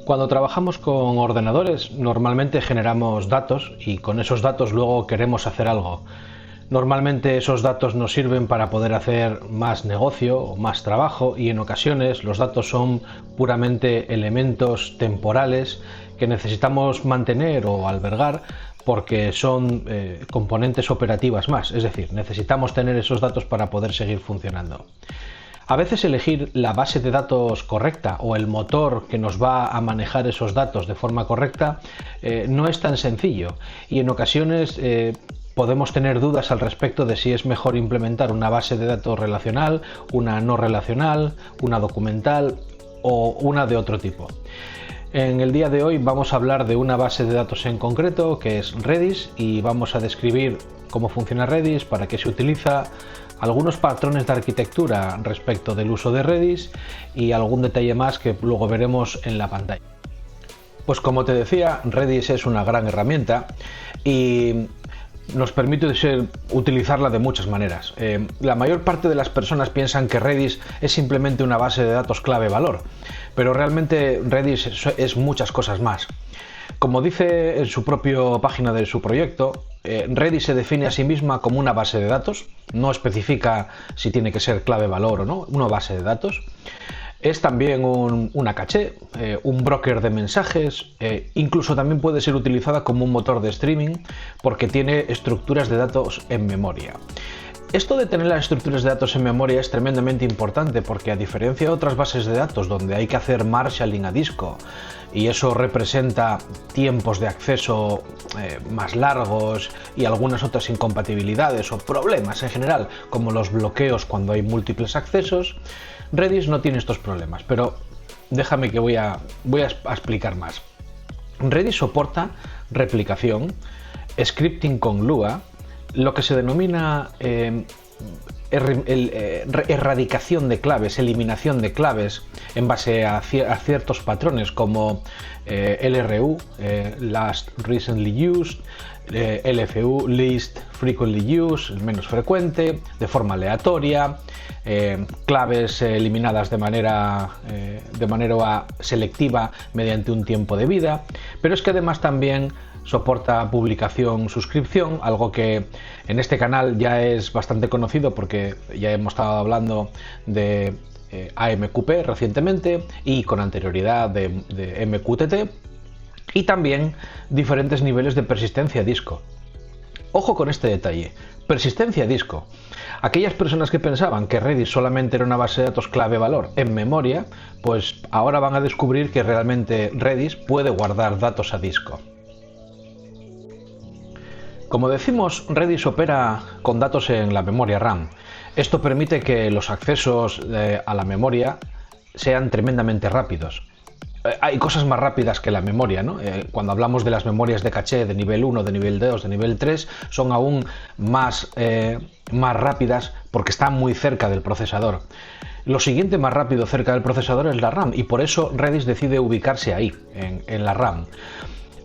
Cuando trabajamos con ordenadores, normalmente generamos datos y con esos datos luego queremos hacer algo. Normalmente esos datos nos sirven para poder hacer más negocio o más trabajo, y en ocasiones los datos son puramente elementos temporales que necesitamos mantener o albergar porque son componentes operativas más, es decir, necesitamos tener esos datos para poder seguir funcionando. A veces elegir la base de datos correcta o el motor que nos va a manejar esos datos de forma correcta no es tan sencillo, y en ocasiones podemos tener dudas al respecto de si es mejor implementar una base de datos relacional, una no relacional, una documental o una de otro tipo. En el día de hoy vamos a hablar de una base de datos en concreto, que es Redis, y vamos a describir cómo funciona Redis, para qué se utiliza, algunos patrones de arquitectura respecto del uso de Redis y algún detalle más que luego veremos en la pantalla. Pues como te decía, Redis es una gran herramienta y nos permite utilizarla de muchas maneras. La mayor parte de las personas piensan que Redis es simplemente una base de datos clave-valor, pero realmente Redis es muchas cosas más. Como dice en su propia página de su proyecto, Redis se define a sí misma como una base de datos, no especifica si tiene que ser clave-valor o no, una base de datos. Es también una caché, un broker de mensajes, incluso también puede ser utilizada como un motor de streaming porque tiene estructuras de datos en memoria. Esto de tener las estructuras de datos en memoria es tremendamente importante porque, a diferencia de otras bases de datos donde hay que hacer marshalling a disco y eso representa tiempos de acceso más largos y algunas otras incompatibilidades o problemas en general, como los bloqueos cuando hay múltiples accesos, Redis no tiene estos problemas, pero déjame que voy a explicar más. Redis soporta replicación, scripting con Lua, lo que se denomina erradicación de claves, eliminación de claves en base a ciertos patrones como LRU, Last Recently Used, LFU, Least Frequently Used, el menos frecuente, de forma aleatoria, claves eliminadas de manera selectiva mediante un tiempo de vida, pero es que además también soporta publicación, suscripción, algo que en este canal ya es bastante conocido porque ya hemos estado hablando de AMQP recientemente y con anterioridad de MQTT, y también diferentes niveles de persistencia a disco. Ojo con este detalle, persistencia a disco. Aquellas personas que pensaban que Redis solamente era una base de datos clave-valor en memoria, pues ahora van a descubrir que realmente Redis puede guardar datos a disco. Como decimos, Redis opera con datos en la memoria RAM. Esto permite que los accesos a la memoria sean tremendamente rápidos. Hay cosas más rápidas que la memoria, ¿no? Cuando hablamos de las memorias de caché de nivel 1, de nivel 2, de nivel 3, son aún más rápidas porque están muy cerca del procesador. Lo siguiente más rápido cerca del procesador es la RAM, y por eso Redis decide ubicarse ahí, en la RAM.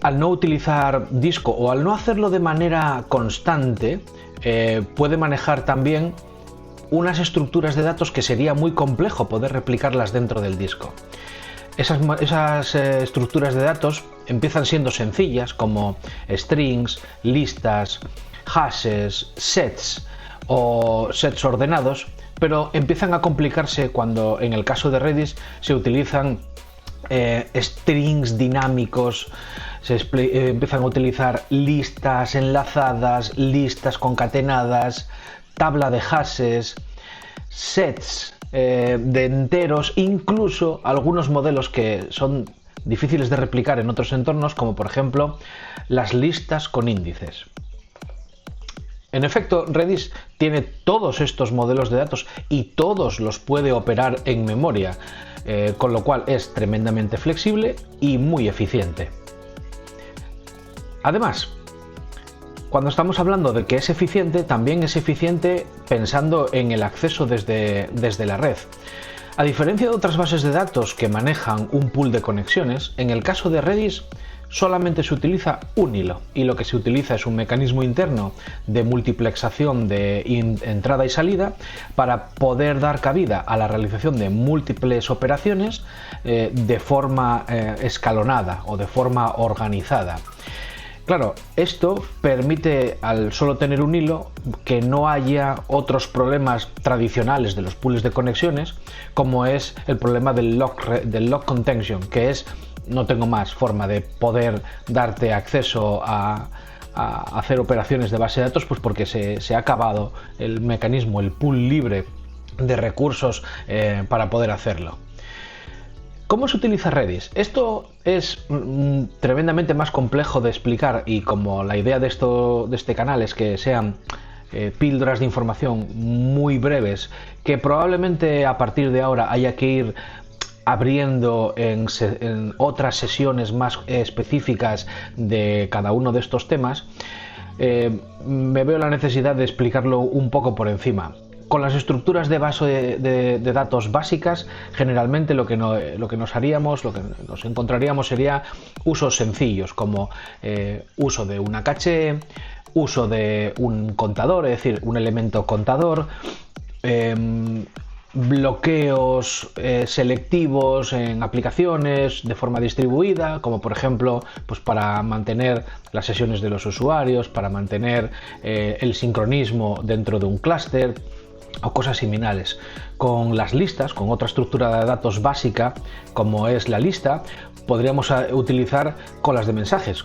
Al no utilizar disco o al no hacerlo de manera constante, puede manejar también unas estructuras de datos que sería muy complejo poder replicarlas dentro del disco. Esas estructuras de datos empiezan siendo sencillas, como strings, listas, hashes, sets o sets ordenados, pero empiezan a complicarse cuando, en el caso de Redis, se utilizan strings dinámicos, empiezan a utilizar listas enlazadas, listas concatenadas, tabla de hashes, sets de enteros, incluso algunos modelos que son difíciles de replicar en otros entornos, como por ejemplo las listas con índices. En efecto, Redis tiene todos estos modelos de datos y todos los puede operar en memoria, con lo cual es tremendamente flexible y muy eficiente. Además, cuando estamos hablando de que es eficiente, también es eficiente pensando en el acceso desde la red. A diferencia de otras bases de datos que manejan un pool de conexiones, en el caso de Redis solamente se utiliza un hilo y lo que se utiliza es un mecanismo interno de multiplexación de entrada y salida para poder dar cabida a la realización de múltiples operaciones de forma escalonada o de forma organizada. Claro, esto permite, al solo tener un hilo, que no haya otros problemas tradicionales de los pools de conexiones, como es el problema del lock contention, que es no tengo más forma de poder darte acceso a hacer operaciones de base de datos, pues porque se ha acabado el mecanismo, el pool libre de recursos para poder hacerlo. ¿Cómo se utiliza Redis? Esto es tremendamente más complejo de explicar y como la idea de este canal es que sean píldoras de información muy breves que probablemente a partir de ahora haya que ir abriendo en otras sesiones más específicas de cada uno de estos temas, me veo la necesidad de explicarlo un poco por encima. Con las estructuras de base de datos básicas, generalmente lo que nos encontraríamos sería usos sencillos, como uso de una caché, uso de un contador, es decir, un elemento contador, bloqueos selectivos en aplicaciones de forma distribuida, como por ejemplo pues para mantener las sesiones de los usuarios, para mantener el sincronismo dentro de un clúster o cosas similares. Con las listas, con otra estructura de datos básica como es la lista, podríamos utilizar colas de mensajes.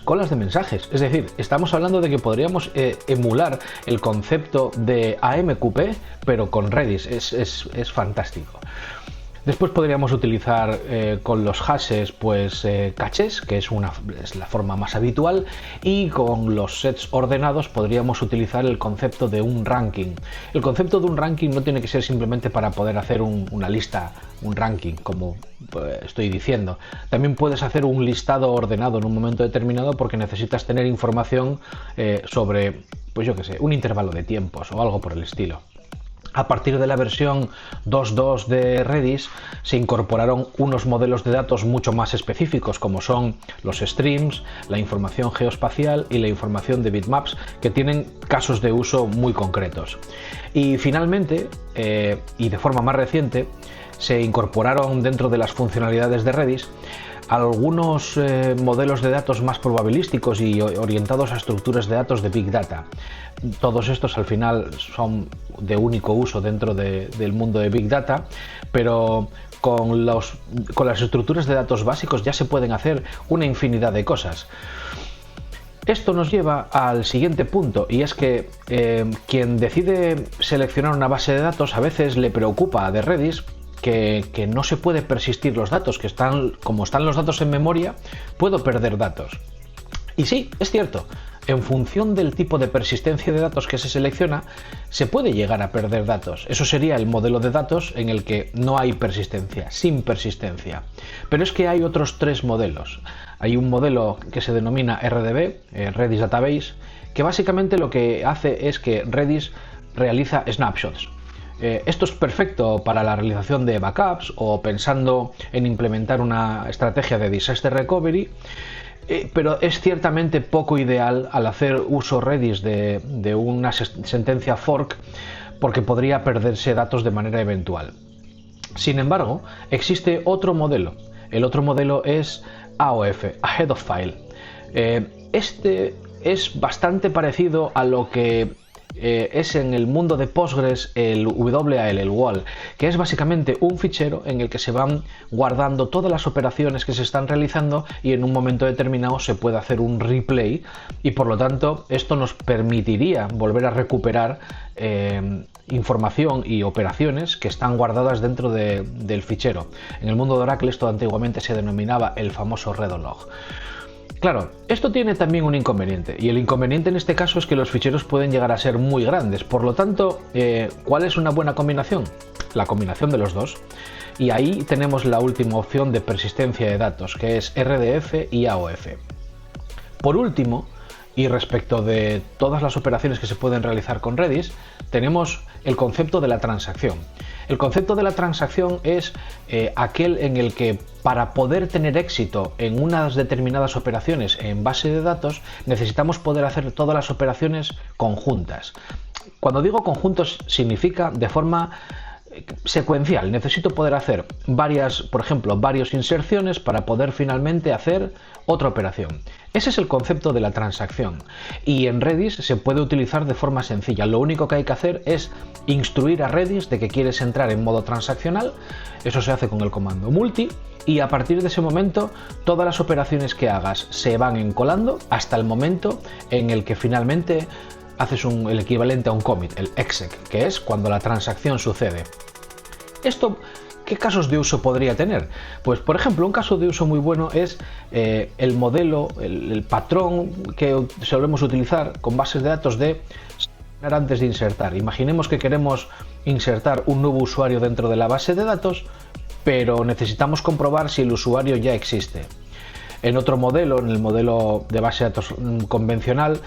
Es decir, estamos hablando de que podríamos emular el concepto de AMQP, pero con Redis. Es fantástico. Después podríamos utilizar con los hashes pues cachés, que es la forma más habitual, y con los sets ordenados podríamos utilizar el concepto de un ranking. El concepto de un ranking no tiene que ser simplemente para poder hacer una lista, un ranking, como estoy diciendo. También puedes hacer un listado ordenado en un momento determinado porque necesitas tener información sobre, pues yo qué sé, un intervalo de tiempos o algo por el estilo. A partir de la versión 2.2 de Redis se incorporaron unos modelos de datos mucho más específicos, como son los streams, la información geoespacial y la información de bitmaps, que tienen casos de uso muy concretos. Y finalmente, y de forma más reciente, se incorporaron dentro de las funcionalidades de Redis algunos modelos de datos más probabilísticos y orientados a estructuras de datos de Big Data. Todos estos al final son de único uso dentro del mundo de Big Data, pero con las estructuras de datos básicos ya se pueden hacer una infinidad de cosas. Esto nos lleva al siguiente punto, y es que quien decide seleccionar una base de datos a veces le preocupa de Redis que no se puede persistir los datos, como están los datos en memoria, puedo perder datos. Y sí, es cierto, en función del tipo de persistencia de datos que se selecciona, se puede llegar a perder datos. Eso sería el modelo de datos en el que no hay persistencia, sin persistencia. Pero es que hay otros tres modelos. Hay un modelo que se denomina RDB, Redis Database, que básicamente lo que hace es que Redis realiza snapshots. Esto es perfecto para la realización de backups o pensando en implementar una estrategia de disaster recovery, pero es ciertamente poco ideal al hacer uso Redis de una sentencia fork, porque podría perderse datos de manera eventual. Sin embargo, existe otro modelo. El otro modelo es AOF, Ahead of File. Este es bastante parecido a lo que es en el mundo de Postgres el WAL, el WAL, que es básicamente un fichero en el que se van guardando todas las operaciones que se están realizando y en un momento determinado se puede hacer un replay y por lo tanto esto nos permitiría volver a recuperar información y operaciones que están guardadas dentro del fichero. En el mundo de Oracle esto antiguamente se denominaba el famoso redo-log. Claro, esto tiene también un inconveniente, y el inconveniente en este caso es que los ficheros pueden llegar a ser muy grandes. Por lo tanto, ¿cuál es una buena combinación? La combinación de los dos. Y ahí tenemos la última opción de persistencia de datos, que es RDF y AOF. Por último, y respecto de todas las operaciones que se pueden realizar con Redis, tenemos el concepto de la transacción. El concepto de la transacción es aquel en el que para poder tener éxito en unas determinadas operaciones en base de datos necesitamos poder hacer todas las operaciones conjuntas. Cuando digo conjuntos significa de forma secuencial. Necesito poder hacer por ejemplo, varias inserciones para poder finalmente hacer otra operación. Ese es el concepto de la transacción y en Redis se puede utilizar de forma sencilla. Lo único que hay que hacer es instruir a Redis de que quieres entrar en modo transaccional. Eso se hace con el comando multi y a partir de ese momento todas las operaciones que hagas se van encolando hasta el momento en el que finalmente haces el equivalente a un commit, el exec, que es cuando la transacción sucede. ¿Esto qué casos de uso podría tener? Pues por ejemplo, un caso de uso muy bueno es el modelo, el patrón que solemos utilizar con bases de datos de antes de insertar. Imaginemos que queremos insertar un nuevo usuario dentro de la base de datos, pero necesitamos comprobar si el usuario ya existe. En otro modelo, en el modelo de base de datos convencional,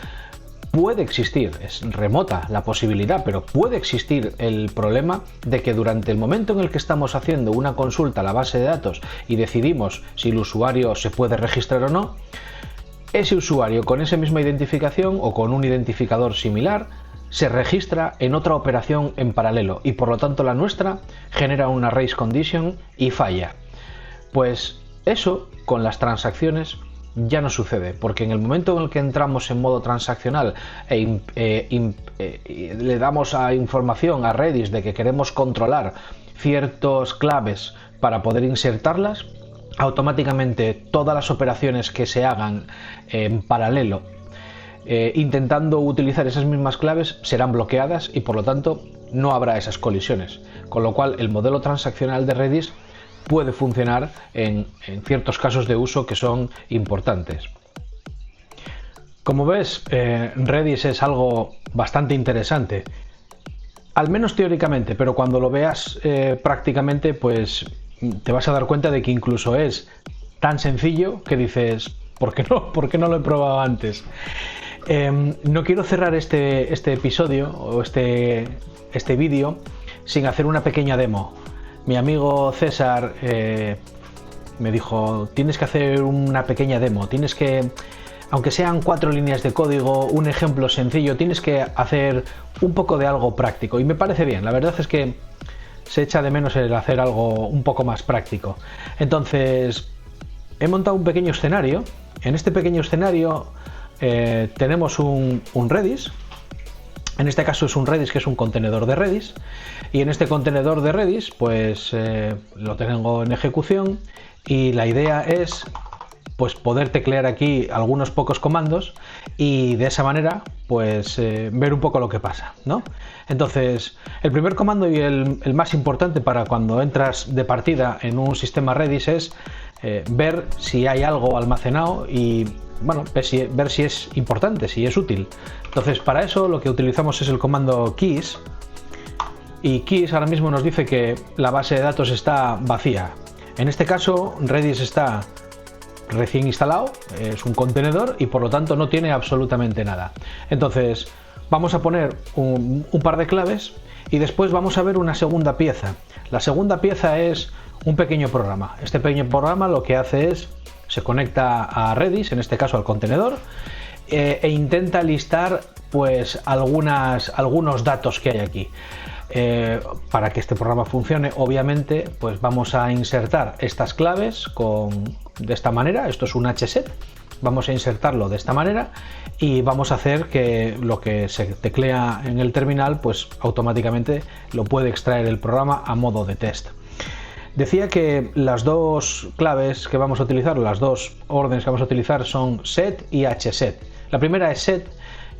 puede existir, es remota la posibilidad, pero puede existir el problema de que durante el momento en el que estamos haciendo una consulta a la base de datos y decidimos si el usuario se puede registrar o no, ese usuario con esa misma identificación o con un identificador similar se registra en otra operación en paralelo y por lo tanto la nuestra genera una race condition y falla. Pues eso con las transacciones ya no sucede, porque en el momento en el que entramos en modo transaccional le damos información a Redis de que queremos controlar ciertas claves para poder insertarlas, automáticamente todas las operaciones que se hagan en paralelo intentando utilizar esas mismas claves serán bloqueadas y por lo tanto no habrá esas colisiones, con lo cual el modelo transaccional de Redis puede funcionar en ciertos casos de uso que son importantes. Como ves, Redis es algo bastante interesante, al menos teóricamente, pero cuando lo veas prácticamente, pues te vas a dar cuenta de que incluso es tan sencillo que dices, ¿por qué no? ¿Por qué no lo he probado antes? No quiero cerrar este episodio o este vídeo sin hacer una pequeña demo. Mi amigo César me dijo, tienes que hacer una pequeña demo, tienes que, aunque sean 4 líneas de código, un ejemplo sencillo, tienes que hacer un poco de algo práctico. Y me parece bien, la verdad es que se echa de menos el hacer algo un poco más práctico. Entonces, he montado un pequeño escenario. En este pequeño escenario tenemos un Redis. En este caso es un Redis que es un contenedor de Redis y en este contenedor de Redis pues lo tengo en ejecución y la idea es pues poder teclear aquí algunos pocos comandos y de esa manera pues ver un poco lo que pasa, ¿no? Entonces el primer comando y el más importante para cuando entras de partida en un sistema Redis es ver si hay algo almacenado y bueno, ver si es importante, si es útil. Entonces para eso lo que utilizamos es el comando keys y keys ahora mismo nos dice que la base de datos está vacía. En este caso Redis está recién instalado, es un contenedor y por lo tanto no tiene absolutamente nada. Entonces vamos a poner un par de claves y después vamos a ver una segunda pieza. La segunda pieza es un pequeño programa. Este pequeño programa lo que hace es se conecta a Redis, en este caso al contenedor, e intenta listar pues algunos datos que hay aquí. Para que este programa funcione, obviamente, pues vamos a insertar estas claves de esta manera. Esto es un hset. Vamos a insertarlo de esta manera y vamos a hacer que lo que se teclea en el terminal, pues automáticamente lo puede extraer el programa a modo de test. Decía que las dos claves que vamos a utilizar, las dos órdenes que vamos a utilizar son set y hset. La primera es set.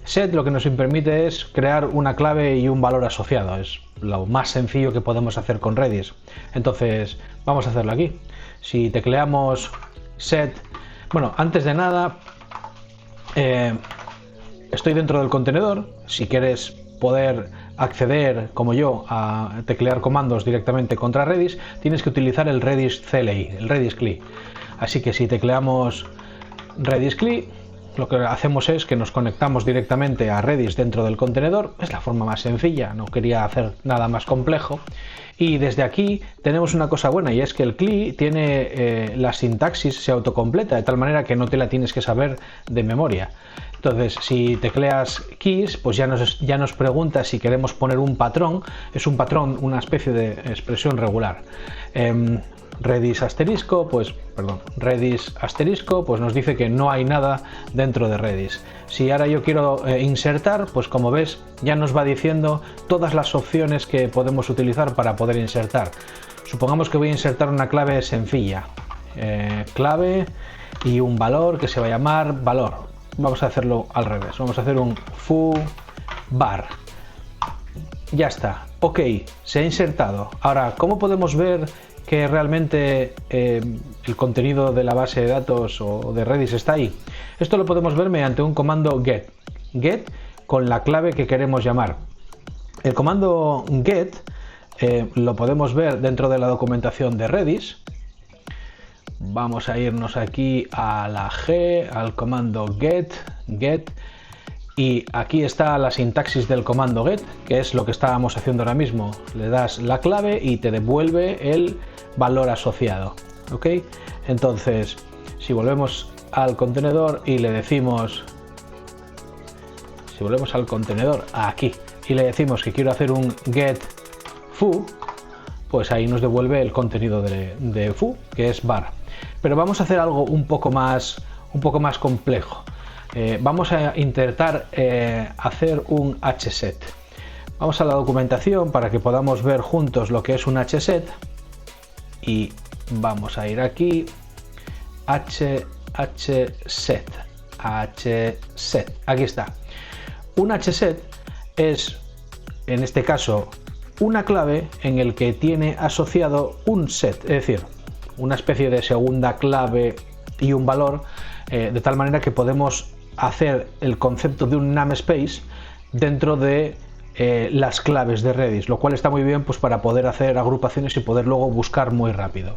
Set lo que nos permite es crear una clave y un valor asociado. Es lo más sencillo que podemos hacer con Redis. Entonces vamos a hacerlo aquí. Si tecleamos set, bueno, antes de nada estoy dentro del contenedor. Si quieres poder acceder, como yo, a teclear comandos directamente contra Redis, tienes que utilizar el Redis CLI, el Redis CLI. Así que si tecleamos Redis CLI, lo que hacemos es que nos conectamos directamente a Redis dentro del contenedor. Es la forma más sencilla, no quería hacer nada más complejo. Y desde aquí tenemos una cosa buena, y es que el CLI tiene la sintaxis, se autocompleta, de tal manera que no te la tienes que saber de memoria. Entonces, si tecleas keys, pues ya nos pregunta si queremos poner un patrón. Es un patrón, una especie de expresión regular. Redis asterisco, pues nos dice que no hay nada dentro de Redis. Si ahora yo quiero insertar, pues como ves ya nos va diciendo todas las opciones que podemos utilizar para poder insertar. Supongamos que voy a insertar una clave sencilla, clave y un valor que se va a llamar valor. Vamos a hacerlo al revés, vamos a hacer un foo var. Ya está, ok, se ha insertado. Ahora, ¿cómo podemos ver que realmente el contenido de la base de datos o de Redis está ahí? Esto lo podemos ver mediante un comando get con la clave que queremos llamar. El comando get lo podemos ver dentro de la documentación de Redis. Vamos a irnos aquí a la G, al comando get, y aquí está la sintaxis del comando get, que es lo que estábamos haciendo ahora mismo. Le das la clave y te devuelve el valor asociado. ¿Ok? Entonces, si volvemos al contenedor y le decimos, aquí, y le decimos que quiero hacer un get foo, pues ahí nos devuelve el contenido de foo, que es var. Pero vamos a hacer algo un poco más complejo. Vamos a intentar hacer un hset. Vamos a la documentación para que podamos ver juntos lo que es un hset, y vamos a ir aquí, hset, aquí está. Un hset es, en este caso, una clave en el que tiene asociado un set, es decir, una especie de segunda clave y un valor, de tal manera que podemos hacer el concepto de un namespace dentro de las claves de Redis, lo cual está muy bien pues para poder hacer agrupaciones y poder luego buscar muy rápido.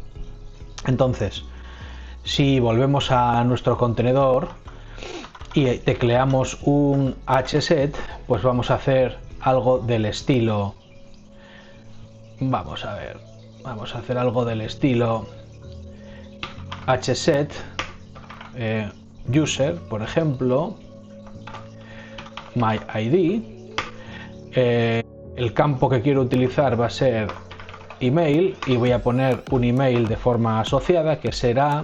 Entonces, si volvemos a nuestro contenedor y tecleamos un hset, pues vamos a hacer algo del estilo, vamos a hacer algo del estilo hset user, por ejemplo, my id. El campo que quiero utilizar va a ser email, y voy a poner un email de forma asociada que será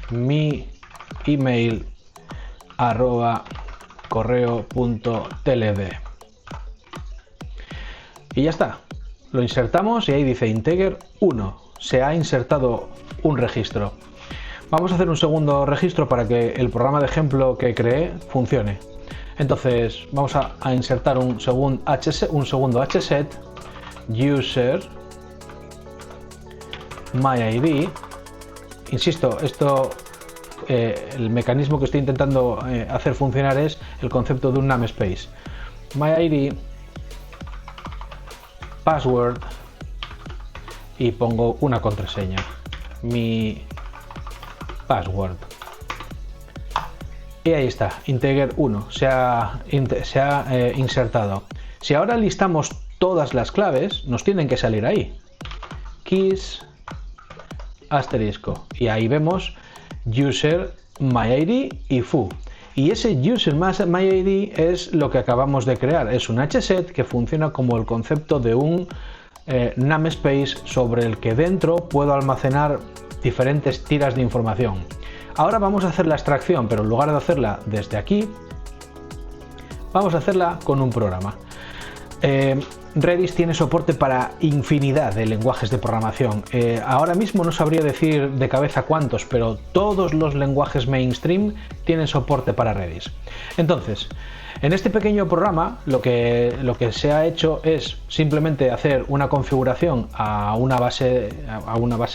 mi email @correo.tlb, y ya está. Lo insertamos y ahí dice integer 1, se ha insertado un registro. Vamos a hacer un segundo registro para que el programa de ejemplo que creé funcione. Entonces vamos a insertar un segundo hset, user my id. Insisto, esto el mecanismo que estoy intentando hacer funcionar es el concepto de un namespace. My id, password, y pongo una contraseña, mi password, y ahí está, integer 1 se ha insertado. Si ahora listamos todas las claves, nos tienen que salir ahí, keys asterisco, y ahí vemos user my id y foo. Y ese user my id es lo que acabamos de crear, es un hset que funciona como el concepto de un namespace sobre el que dentro puedo almacenar diferentes tiras de información. Ahora vamos a hacer la extracción, pero en lugar de hacerla desde aquí, vamos a hacerla con un programa. Redis tiene soporte para infinidad de lenguajes de programación. Ahora mismo no sabría decir de cabeza cuántos, pero todos los lenguajes mainstream tienen soporte para Redis. Entonces, en este pequeño programa lo que se ha hecho es simplemente hacer una configuración a una base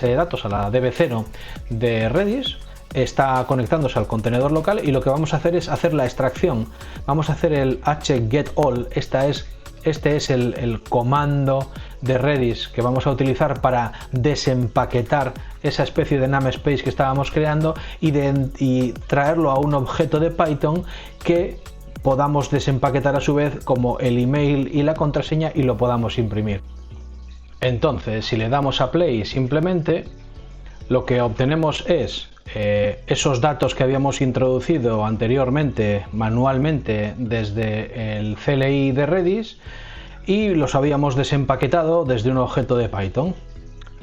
de datos, a la db0 de Redis. Está conectándose al contenedor local, y lo que vamos a hacer es hacer la extracción. Vamos a hacer el hgetAll. Esta es este es el comando de Redis que vamos a utilizar para desempaquetar esa especie de namespace que estábamos creando y traerlo a un objeto de Python que podamos desempaquetar a su vez como el email y la contraseña y lo podamos imprimir. Entonces, si le damos a play simplemente, lo que obtenemos es esos datos que habíamos introducido anteriormente manualmente desde el CLI de Redis y los habíamos desempaquetado desde un objeto de Python.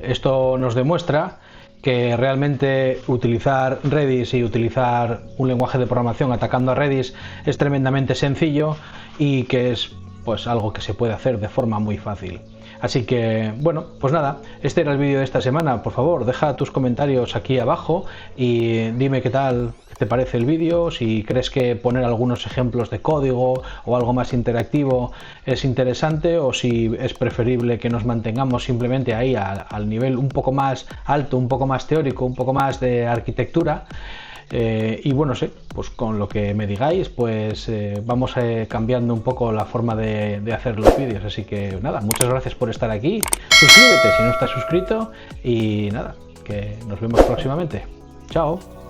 Esto nos demuestra que realmente utilizar Redis y utilizar un lenguaje de programación atacando a Redis es tremendamente sencillo y que es pues algo que se puede hacer de forma muy fácil. Así que, bueno, pues nada, este era el vídeo de esta semana. Por favor, deja tus comentarios aquí abajo y dime qué tal te parece el vídeo, si crees que poner algunos ejemplos de código o algo más interactivo es interesante o si es preferible que nos mantengamos simplemente ahí al nivel un poco más alto, un poco más teórico, un poco más de arquitectura. Y bueno, pues con lo que me digáis, pues vamos cambiando un poco la forma de hacer los vídeos. Así que nada, muchas gracias por estar aquí. Suscríbete si no estás suscrito y nada, que nos vemos próximamente. Chao.